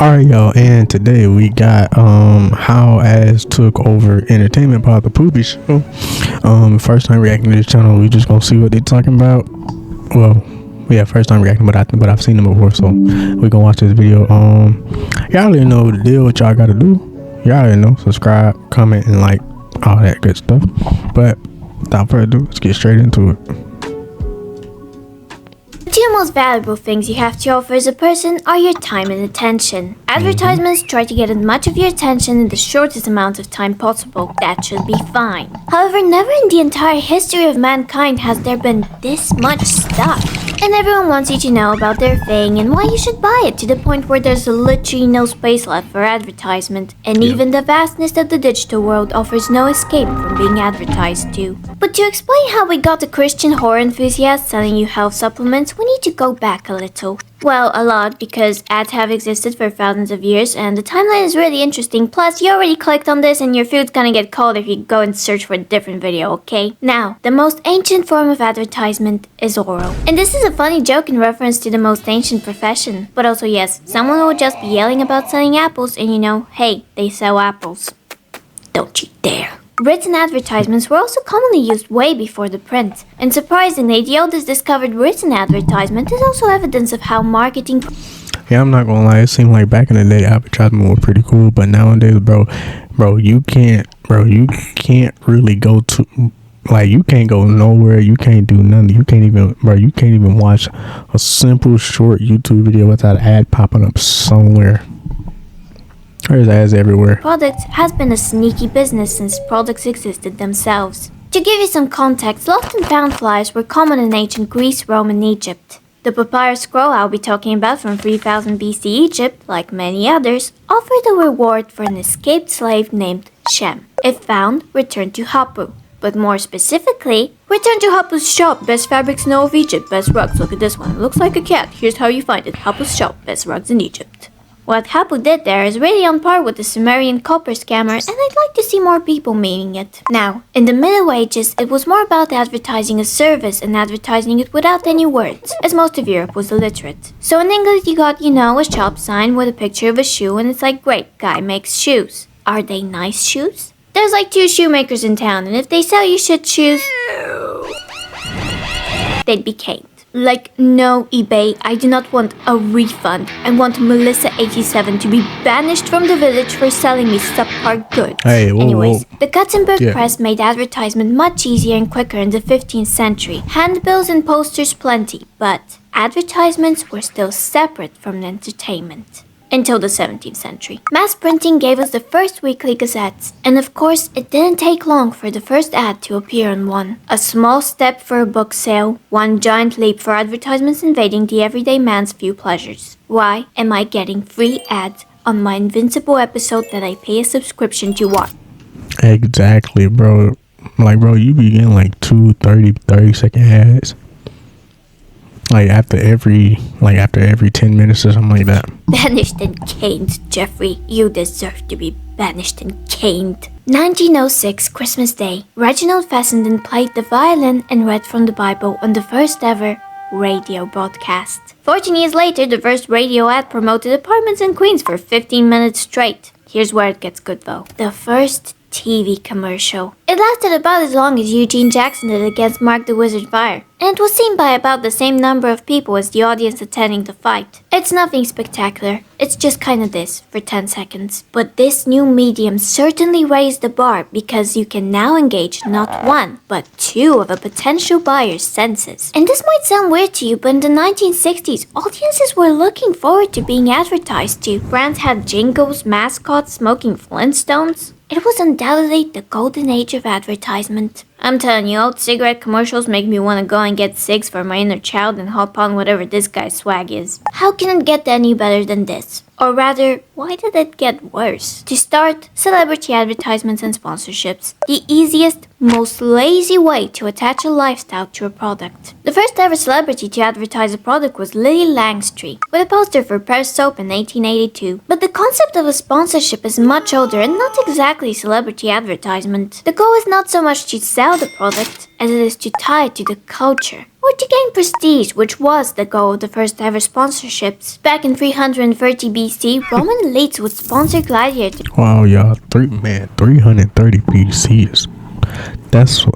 Alright, y'all, and today we got how Az took over entertainment part of the Poopy Show. First time reacting to this channel, we just gonna see what they talking about. Well, yeah, first time reacting, but I've seen them before, so we gonna watch this video. Y'all already know the deal. What y'all gotta do? Y'all already know. Subscribe, comment, and like all that good stuff. But without further ado, let's get straight into it. The two most valuable things you have to offer as a person are your time and attention. Advertisements try to get as much of your attention in the shortest amount of time possible. That should be fine. However, never in the entire history of mankind has there been this much stuff. And everyone wants you to know about their thing and why you should buy it, to the point where there's literally no space left for advertisement. And even the vastness of the digital world offers no escape from being advertised to. But to explain how we got a Christian horror enthusiast selling you health supplements, we need to go back a little. Well, a lot, because ads have existed for thousands of years and the timeline is really interesting. Plus, you already clicked on this and your food's gonna get cold if you go and search for a different video, okay? Now, the most ancient form of advertisement is oral. And this is a funny joke in reference to the most ancient profession. But also, yes, someone will just be yelling about selling apples and you know, hey, they sell apples. Don't you dare. Written advertisements were also commonly used way before the print. And surprisingly, the oldest discovered written advertisement is also evidence of how marketing... Yeah, I'm not gonna lie, it seemed like back in the day advertisement was pretty cool, but nowadays, bro, you can't really go to, like, you can't go nowhere, you can't do nothing, you can't even watch a simple short YouTube video without an ad popping up somewhere. There's ads everywhere. Products has been a sneaky business since products existed themselves. To give you some context, lost and found flyers were common in ancient Greece, Rome, and Egypt. The papyrus scroll I'll be talking about from 3000 BC Egypt, like many others, offered a reward for an escaped slave named Shem. If found, returned to Hapu. But more specifically, return to Hapu's shop, best fabrics in all of Egypt, best rugs, look at this one, it looks like a cat, here's how you find it, Hapu's shop, best rugs in Egypt. What Hapu did there is really on par with the Sumerian copper scammer, and I'd like to see more people memeing it. Now, in the Middle Ages, it was more about advertising a service and advertising it without any words, as most of Europe was illiterate. So in England you got, a shop sign with a picture of a shoe and it's like, great, guy makes shoes. Are they nice shoes? There's like 2 shoemakers in town, and if they sell you shit shoes, they'd be caned. Like, no, eBay, I do not want a refund. I want Melissa87 to be banished from the village for selling me subpar goods. Hey, Anyways, the Gutenberg press made advertisement much easier and quicker in the 15th century. Handbills and posters plenty, but advertisements were still separate from entertainment. Until the 17th century. Mass printing gave us the first weekly gazettes, and of course, it didn't take long for the first ad to appear on one. A small step for a book sale, one giant leap for advertisements invading the everyday man's few pleasures. Why am I getting free ads on my Invincible episode that I pay a subscription to watch? Exactly, bro. Like, bro, you be getting like 30-second ads. Like after every 10 minutes or something like that. Banished and caned, Jeffrey. You deserve to be banished and caned. 1906, Christmas Day. Reginald Fessenden played the violin and read from the Bible on the first ever radio broadcast. 14 years later, the first radio ad promoted apartments in Queens for 15 minutes straight. Here's where it gets good though. The first TV commercial. It lasted about as long as Eugene Jackson did against Mark the Wizard Fire, and it was seen by about the same number of people as the audience attending the fight. It's nothing spectacular, it's just kinda this, for 10 seconds. But this new medium certainly raised the bar, because you can now engage not 1, but 2 of a potential buyer's senses. And this might sound weird to you, but in the 1960s, audiences were looking forward to being advertised to. Brands had jingles, mascots, smoking Flintstones. It was undoubtedly the golden age of advertisement. I'm telling you, old cigarette commercials make me want to go and get cigs for my inner child and hop on whatever this guy's swag is. How can it get any better than this? Or rather, why did it get worse? To start, celebrity advertisements and sponsorships. The easiest, most lazy way to attach a lifestyle to a product. The first ever celebrity to advertise a product was Lily Langstry, with a poster for Pear soap in 1882. But the concept of a sponsorship is much older and not exactly celebrity advertisement. The goal is not so much to sell the product as it is to tie it to the culture, or or to gain prestige, which was the goal of the first ever sponsorships. Back in 330 BC, Roman elites would sponsor gladiators. Wow, y'all, 330 BCs. That's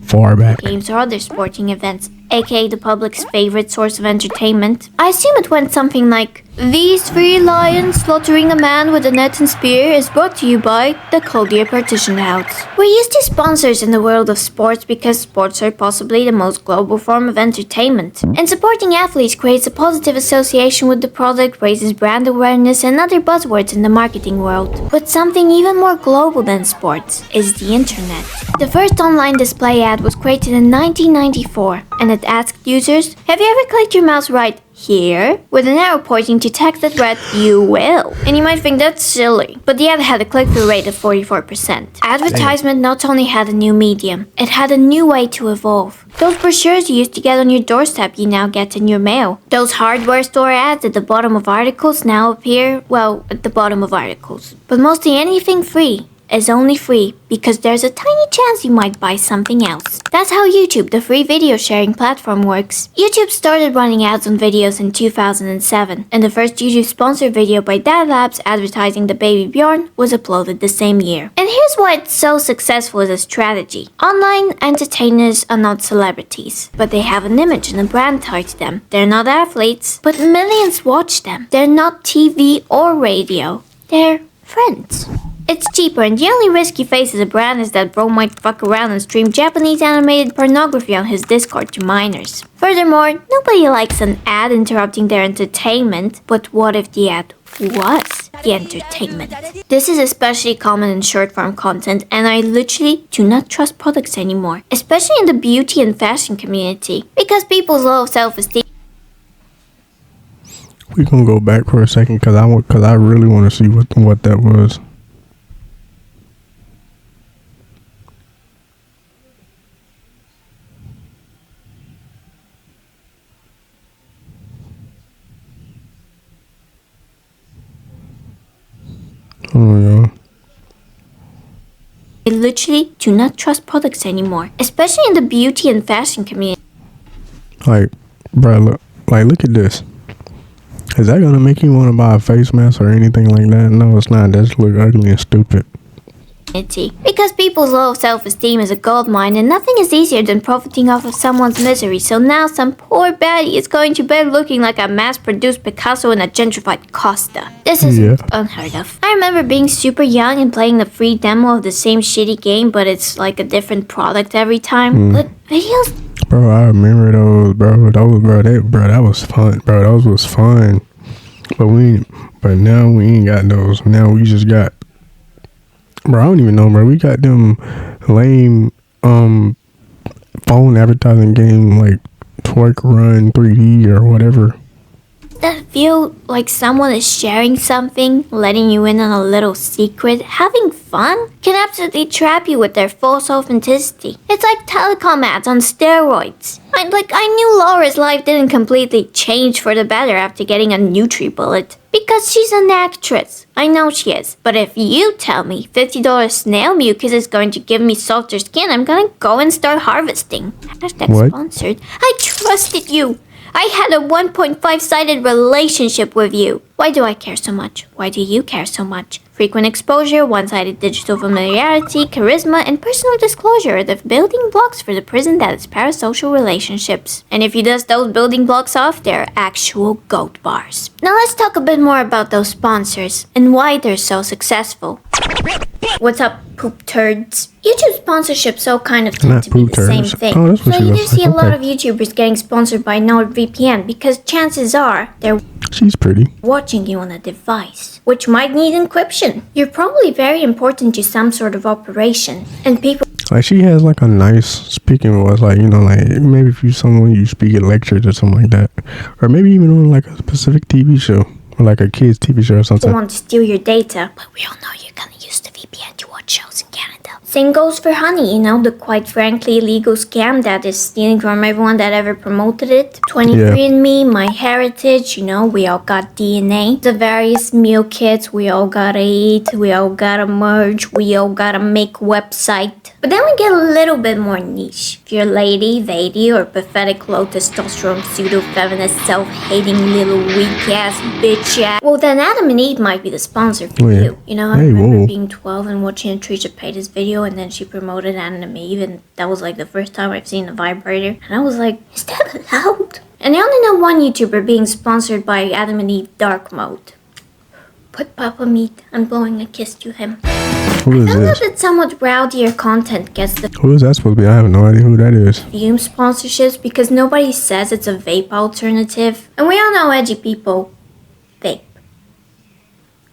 far back. Games or other sporting events, aka the public's favorite source of entertainment. I assume it went something like, "These 3 lions slaughtering a man with a net and spear is brought to you by the Coldier Partition House." We're used to sponsors in the world of sports because sports are possibly the most global form of entertainment. And supporting athletes creates a positive association with the product, raises brand awareness and other buzzwords in the marketing world. But something even more global than sports is the internet. The first online display ad was created in 1994, and it asked users, "Have you ever clicked your mouse right here?" with an arrow pointing to text that read, "You will." And you might think that's silly, but the ad had a click-through rate of 44%. Advertisement not only had a new medium, it had a new way to evolve. Those brochures you used to get on your doorstep you now get in your mail. Those hardware store ads at the bottom of articles now appear, well, at the bottom of articles. But mostly anything free is only free because there's a tiny chance you might buy something else. That's how YouTube, the free video sharing platform, works. YouTube started running ads on videos in 2007, and the first YouTube sponsored video by Dad Labs advertising the baby Bjorn was uploaded the same year. And here's why it's so successful as a strategy. Online entertainers are not celebrities, but they have an image and a brand tied to them. They're not athletes, but millions watch them. They're not TV or radio. They're friends. It's cheaper, and the only risk you face as a brand is that bro might fuck around and stream Japanese animated pornography on his Discord to minors. Furthermore, nobody likes an ad interrupting their entertainment, but what if the ad was the entertainment? This is especially common in short-form content, and I literally do not trust products anymore, especially in the beauty and fashion community, because people's low self-esteem. We gonna go back for a second because I really want to see what that was. Oh yeah. I literally do not trust products anymore, especially in the beauty and fashion community. Like, bro, look at this. Is that gonna make you want to buy a face mask or anything like that? No, it's not. That just look ugly and stupid. Because people's low self-esteem is a goldmine, and nothing is easier than profiting off of someone's misery. So now some poor baddie is going to bed looking like a mass-produced Picasso in a gentrified Costa. This is unheard of. I remember being super young and playing the free demo of the same shitty game, but it's like a different product every time. But videos... Bro, I remember those, bro. That was fun, bro. Those was fun. But now we ain't got those. Now we just got... Bro, I don't even know, bro. We got them lame phone advertising game like Twerk Run 3D or whatever. That feel like someone is sharing something, letting you in on a little secret, having fun, can absolutely trap you with their false authenticity. It's like telecom ads on steroids. I knew Laura's life didn't completely change for the better after getting a NutriBullet. Because she's an actress. I know she is. But if you tell me $50 snail mucus is going to give me softer skin, I'm gonna go and start harvesting. Hashtag sponsored. I trusted you. I had a 1.5-sided relationship with you. Why do I care so much? Why do you care so much? Frequent exposure, one-sided digital familiarity, charisma, and personal disclosure are the building blocks for the prison that is parasocial relationships. And if you dust those building blocks off, they're actual goat bars. Now let's talk a bit more about those sponsors and why they're so successful. What's up, poop turds? YouTube sponsorships all kind of tend to be the same thing. Oh, that's what so you do see a lot of YouTubers getting sponsored by NordVPN because chances are they're watching you on a device, which might need encryption. You're probably very important to some sort of operation, and people... Like, she has like a nice speaking voice, like, you know, like maybe if you someone you speak at lectures or something like that, or maybe even on like a specific TV show, or like a kids TV show or something. People want to steal your data, but we all know you're gonna use the VPN to watch shows in Canada. Same goes for honey, you know, the quite frankly illegal scam that is stealing from everyone that ever promoted it. 23andMe, MyHeritage, you know, we all got DNA. The various meal kits, we all gotta eat, we all gotta merge, we all gotta make website. But then we get a little bit more niche. If you're lady, or pathetic low testosterone, pseudo-feminist, self-hating little weak-ass bitch ass, well then Adam and Eve might be the sponsor for you. You know, I remember being 12 and watching Trisha Paytas video, and then she promoted Adam and Eve, and that was like the first time I've seen a vibrator. And I was like, is that allowed? And I only know one YouTuber being sponsored by Adam and Eve Dark Mode. Put Papa Meat, I'm blowing a kiss to him. Who is I know this? that somewhat rowdier content gets the Who is that supposed to be? I have no idea who that is. Fume sponsorships because nobody says it's a vape alternative. And we all know edgy people vape.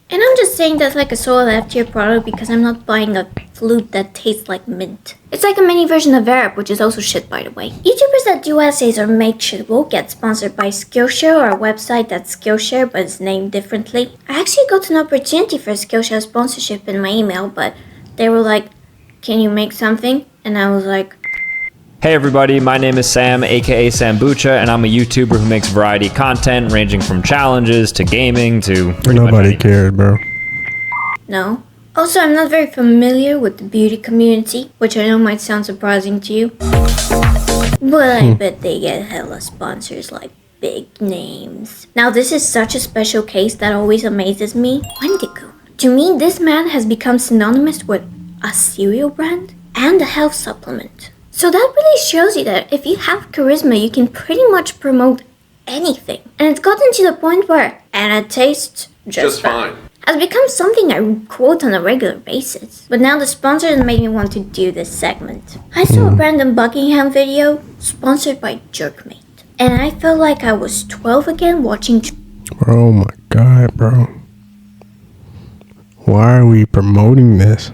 And I'm just saying that's like a sort of F-tier product because I'm not buying a flute that tastes like mint. It's like a mini version of Verb, which is also shit by the way. YouTubers that do essays or make shit will get sponsored by Skillshare or a website that's Skillshare but is named differently. I actually got an opportunity for a Skillshare sponsorship in my email, but they were like, can you make something? And I was like, hey everybody, my name is Sam, aka Sambucha, and I'm a YouTuber who makes variety content ranging from challenges to gaming to pretty much Nobody anything. cares, bro. no. Also, I'm not very familiar with the beauty community, which I know might sound surprising to you. But I bet they get hella sponsors like big names. Now this is such a special case that always amazes me. Wendigo. To me, this man has become synonymous with a cereal brand and a health supplement. So that really shows you that if you have charisma, you can pretty much promote anything. And it's gotten to the point where, and it tastes just fine, has become something I quote on a regular basis. But now the sponsors made me want to do this segment. I saw a Brandon Buckingham video sponsored by Jerkmate. And I felt like I was 12 again watching Oh my god, bro. Why are we promoting this?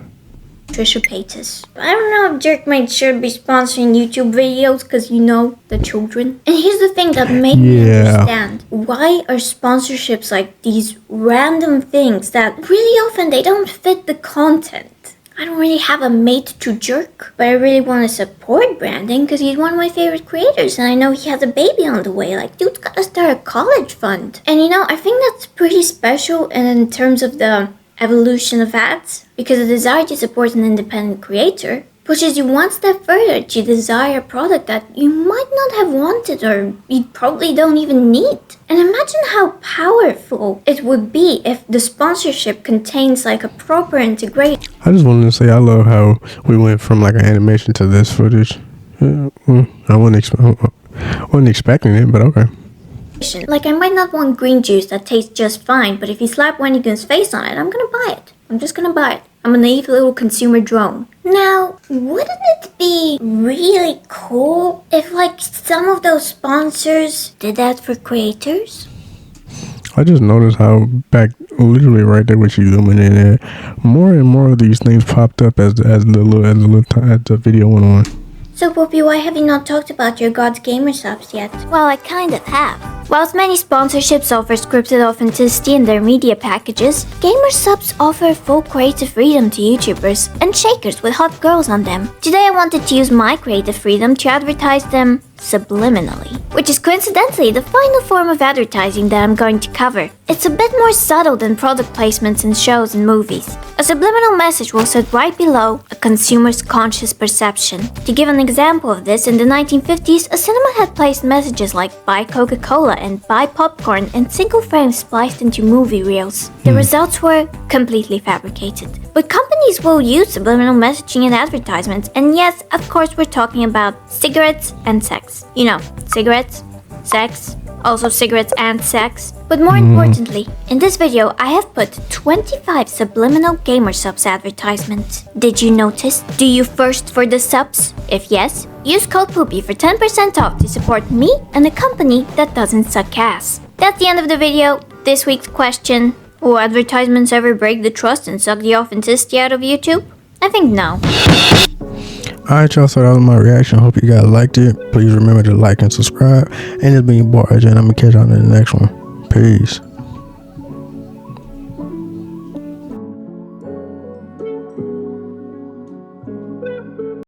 Trisha Paytas. I don't know if Jerkmate should be sponsoring YouTube videos because you know, the children. And here's the thing that made me understand. Why are sponsorships like these random things that really often they don't fit the content? I don't really have a mate to jerk, but I really want to support Brandon because he's one of my favorite creators and I know he has a baby on the way. Like, dude's gotta start a college fund. And you know, I think that's pretty special in terms of the evolution of ads, because the desire to support an independent creator pushes you one step further to desire a product that you might not have wanted or you probably don't even need. And imagine how powerful it would be if the sponsorship contains like a proper integration. I just wanted to say I love how we went from like an animation to this footage. I wasn't expecting it, but okay. Like, I might not want green juice that tastes just fine, but if you slap Wendigoon's face on it, I'm gonna buy it. I'm just gonna buy it. I'm a naive little consumer drone. Now, wouldn't it be really cool if, like, some of those sponsors did that for creators? I just noticed how back literally right there with you zooming in there, more and more of these things popped up as the video went on. So, Poopy, why have you not talked about your God's Gamer subs yet? Well, I kind of have. Whilst many sponsorships offer scripted authenticity in their media packages, Gamer subs offer full creative freedom to YouTubers and shakers with hot girls on them. Today I wanted to use my creative freedom to advertise them subliminally, which is coincidentally the final form of advertising that I'm going to cover. It's a bit more subtle than product placements in shows and movies. A subliminal message will sit right below a consumer's conscious perception. To give an example of this, in the 1950s, a cinema had placed messages like buy Coca-Cola and buy popcorn in single frames spliced into movie reels. The results were completely fabricated. But companies will use subliminal messaging in advertisements, and yes, of course we're talking about cigarettes and sex. You know, cigarettes, sex, also cigarettes and sex. But more importantly, in this video I have put 25 subliminal gamer subs advertisements. Did you notice? Do you thirst for the subs? If yes, use code POOPY for 10% off to support me and a company that doesn't suck ass. That's the end of the video. This week's question: will advertisements ever break the trust and suck the authenticity out of YouTube? I think no. Alright, y'all, so that was my reaction. Hope you guys liked it. Please remember to like and subscribe. And it's been your boy RJ, and I'm gonna catch y'all in the next one. Peace.